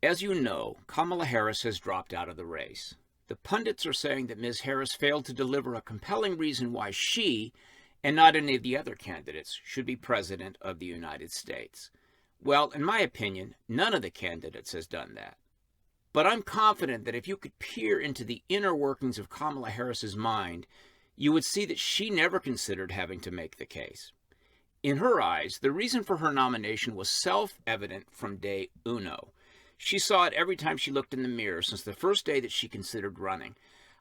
As you know, Kamala Harris has dropped out of the race. The pundits are saying that Ms. Harris failed to deliver a compelling reason why she, and not any of the other candidates, should be President of the United States. Well, in my opinion, none of the candidates has done that. But I'm confident that if you could peer into the inner workings of Kamala Harris's mind, you would see that she never considered having to make the case. In her eyes, the reason for her nomination was self-evident from day uno. She saw it every time she looked in the mirror since the first day that she considered running.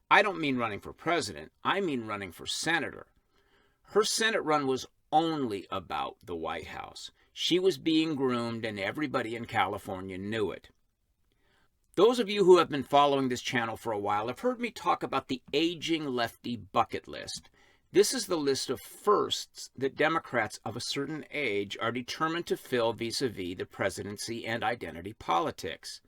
I don't mean running for president, I mean running for senator. Her Senate run was only about the White House. She was being groomed, and everybody in California knew it. Those of you who have been following this channel for a while have heard me talk about the Aging-Lefty Bucket-List. This is the list of firsts that Democrats of a certain age are determined to fill vis-a-vis the presidency and identity politics.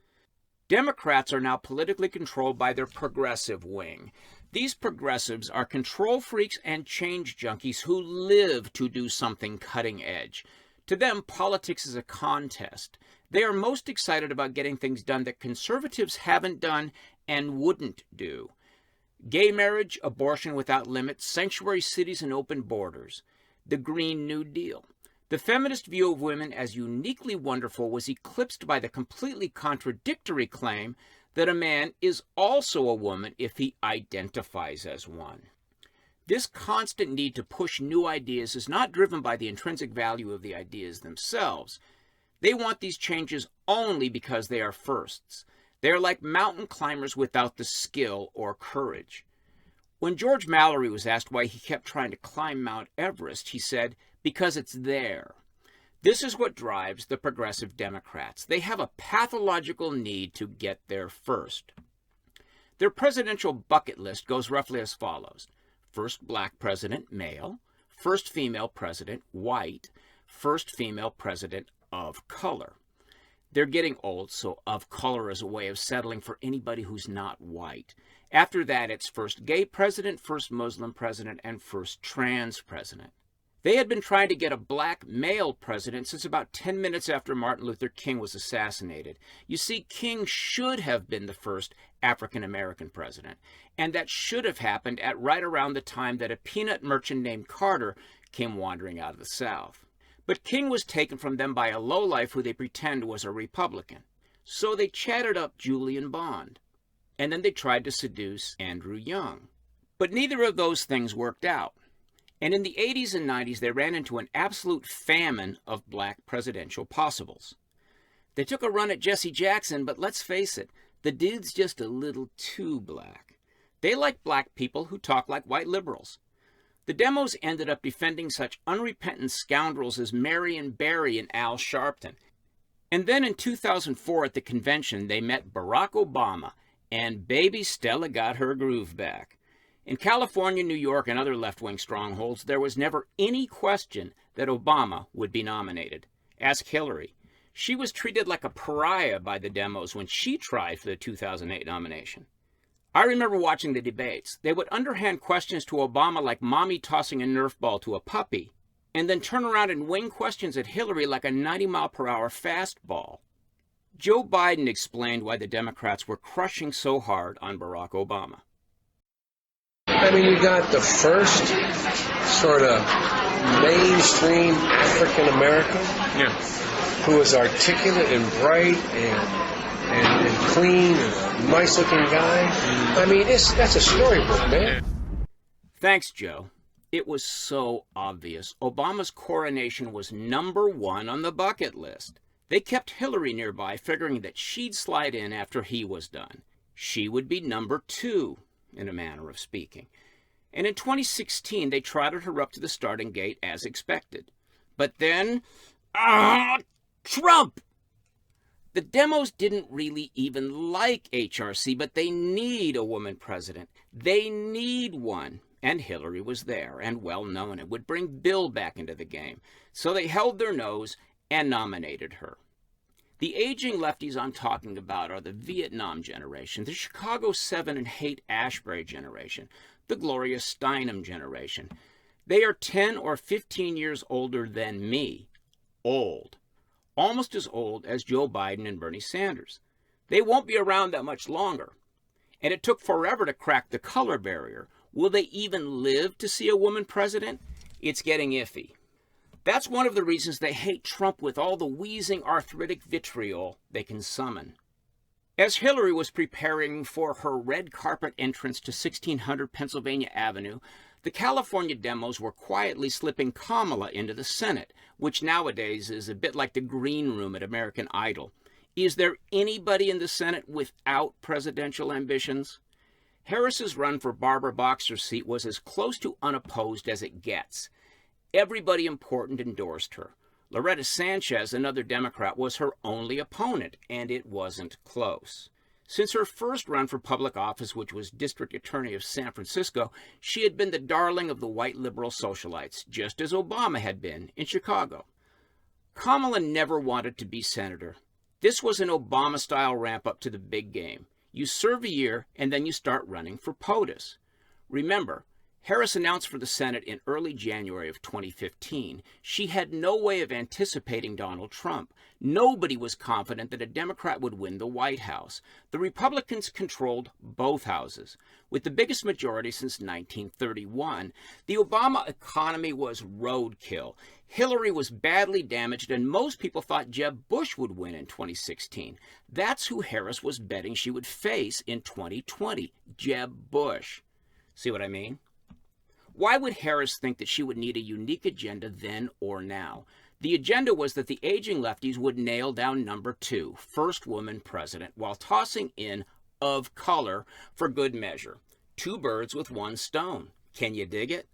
Democrats are now politically controlled by their progressive wing. These progressives are control freaks and change junkies who live to do something cutting edge. To them, politics is a contest. They are most excited about getting things done that conservatives haven't done and wouldn't do. Gay marriage, abortion without limits, sanctuary cities and open borders. The Green New Deal. The feminist view of women as uniquely wonderful was eclipsed by the completely contradictory claim that a man is also a woman if he identifies as one. This constant need to push new ideas is not driven by the intrinsic value of the ideas themselves. They want these changes only because they are firsts. They are like mountain climbers without the skill or courage. When George Mallory was asked why he kept trying to climb Mount Everest, he said, "Because it's there." This is what drives the progressive Democrats. They have a pathological need to get there first. Their presidential bucket list goes roughly as follows. First black president, male. First female president, white. First female president of color. They're getting old, so of color is a way of settling for anybody who's not white. After that, it's first gay president, first Muslim president, and first trans president. They had been trying to get a black male president since about 10 minutes after Martin Luther King was assassinated. You see, King should have been the first African-American president, and that should have happened at right around the time that a peanut merchant named Carter came wandering out of the South. But King was taken from them by a lowlife who they pretend was a Republican. So they chatted up Julian Bond. And then they tried to seduce Andrew Young. But neither of those things worked out. And in the 80s and 90s, they ran into an absolute famine of black presidential possibles. They took a run at Jesse Jackson, but let's face it, the dude's just a little too black. They like black people who talk like white liberals. The demos ended up defending such unrepentant scoundrels as Marion Barry and Al Sharpton. And then in 2004 at the convention, they met Barack Obama, and baby Stella got her groove back. In California, New York, and other left-wing strongholds, there was never any question that Obama would be nominated. Ask Hillary. She was treated like a pariah by the demos when she tried for the 2008 nomination. I remember watching the debates. They would underhand questions to Obama like mommy tossing a Nerf ball to a puppy, and then turn around and wing questions at Hillary like a 90-mile-per-hour fastball. Joe Biden explained why the Democrats were crushing so hard on Barack Obama. I mean, you got the first sort of mainstream African-American who is articulate and bright and clean and a nice-looking guy. I mean, that's a storybook, man. Thanks, Joe. It was so obvious. Obama's coronation was #1 on the bucket list. They kept Hillary nearby, figuring that she'd slide in after he was done. She would be #2, in a manner of speaking. And in 2016, they trotted her up to the starting gate as expected. But then, Trump! The demos didn't really even like HRC, but they need a woman president. They need one. And Hillary was there and well known and would bring Bill back into the game. So they held their nose and nominated her. The aging lefties I'm talking about are the Vietnam generation, the Chicago 7 and Haight-Ashbury generation, the Gloria Steinem generation. They are 10 or 15 years older than me. Old. Almost as old as Joe Biden and Bernie Sanders. They won't be around that much longer. And it took forever to crack the color barrier. Will they even live to see a woman president? It's getting iffy. That's one of the reasons they hate Trump with all the wheezing arthritic vitriol they can summon. As Hillary was preparing for her red carpet entrance to 1600 Pennsylvania Avenue, the California demos were quietly slipping Kamala into the Senate, which nowadays is a bit like the green room at American Idol. Is there anybody in the Senate without presidential ambitions? Harris's run for Barbara Boxer's seat was as close to unopposed as it gets. Everybody important endorsed her. Loretta Sanchez, another Democrat, was her only opponent, and it wasn't close. Since her first run for public office, which was district attorney of San Francisco, she had been the darling of the white liberal socialites, just as Obama had been in Chicago. Kamala never wanted to be senator. This was an Obama-style ramp-up to the big game. You serve a year, and then you start running for POTUS. Remember, Harris announced for the Senate in early January of 2015. She had no way of anticipating Donald Trump. Nobody was confident that a Democrat would win the White House. The Republicans controlled both houses, with the biggest majority since 1931. The Obama economy was roadkill. Hillary was badly damaged, and most people thought Jeb Bush would win in 2016. That's who Harris was betting she would face in 2020, Jeb Bush. See what I mean? Why would Harris think that she would need a unique agenda then or now? The agenda was that the aging lefties would nail down number 2, first woman president, while tossing in of color for good measure. 2 birds with 1 stone. Can you dig it?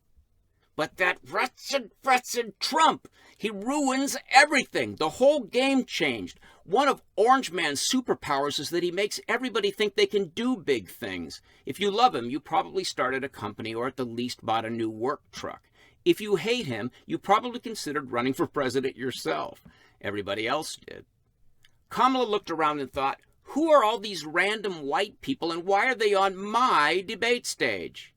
But that wretched Trump, he ruins everything. The whole game changed. One of Orange Man's superpowers is that he makes everybody think they can do big things. If you love him, you probably started a company or at the least bought a new work truck. If you hate him, you probably considered running for president yourself. Everybody else did. Kamala looked around and thought, who are all these random white people and why are they on my debate stage?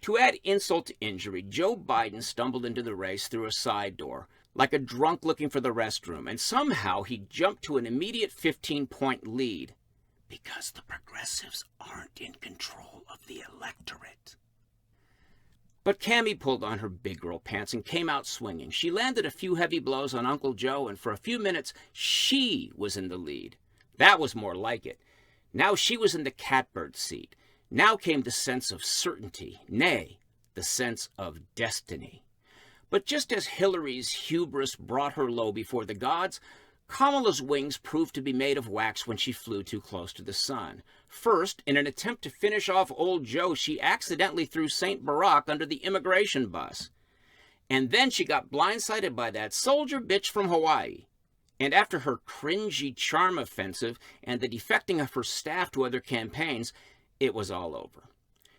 To add insult to injury, Joe Biden stumbled into the race through a side door, like a drunk looking for the restroom, and somehow he jumped to an immediate 15-point lead. Because the progressives aren't in control of the electorate. But Cammie pulled on her big girl pants and came out swinging. She landed a few heavy blows on Uncle Joe, and for a few minutes, she was in the lead. That was more like it. Now she was in the catbird seat. Now came the sense of certainty, nay, the sense of destiny. But just as Hillary's hubris brought her low before the gods, Kamala's wings proved to be made of wax when she flew too close to the sun. First, in an attempt to finish off old Joe, she accidentally threw St. Barack under the immigration bus. And then she got blindsided by that soldier bitch from Hawaii. And after her cringy charm offensive and the defecting of her staff to other campaigns, it was all over.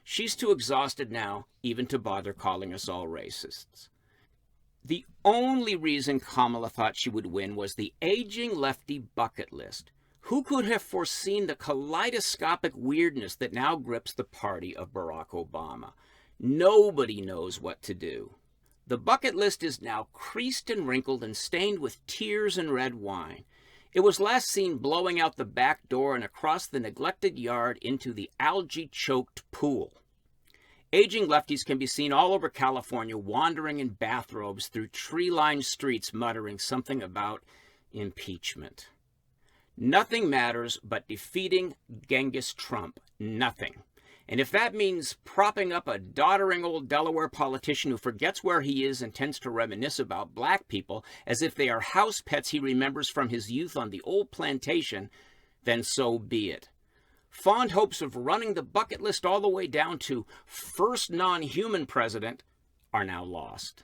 She's too exhausted now even to bother calling us all racists. The only reason Kamala thought she would win was the Aging-Lefty Bucket-List. Who could have foreseen the kaleidoscopic weirdness that now grips the party of Barack Obama? Nobody knows what to do. The bucket list is now creased and wrinkled and stained with tears and red wine. It was last seen blowing out the back door and across the neglected yard into the algae-choked pool. Aging lefties can be seen all over California wandering in bathrobes through tree-lined streets muttering something about impeachment. Nothing matters but defeating Genghis Trump. Nothing. And if that means propping up a doddering old Delaware politician who forgets where he is and tends to reminisce about black people as if they are house pets he remembers from his youth on the old plantation, then so be it. Fond hopes of running the bucket list all the way down to first non-human president are now lost.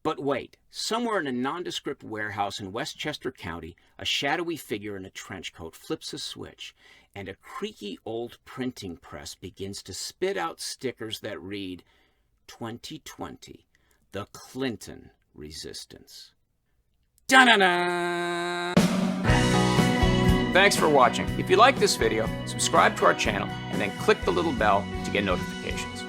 But wait, somewhere in a nondescript warehouse in Westchester County, a shadowy figure in a trench coat flips a switch, and a creaky old printing press begins to spit out stickers that read, 2020, the Clinton Resistance. Da-na-na! Thanks for watching. If you like this video, subscribe to our channel and then click the little bell to get notifications.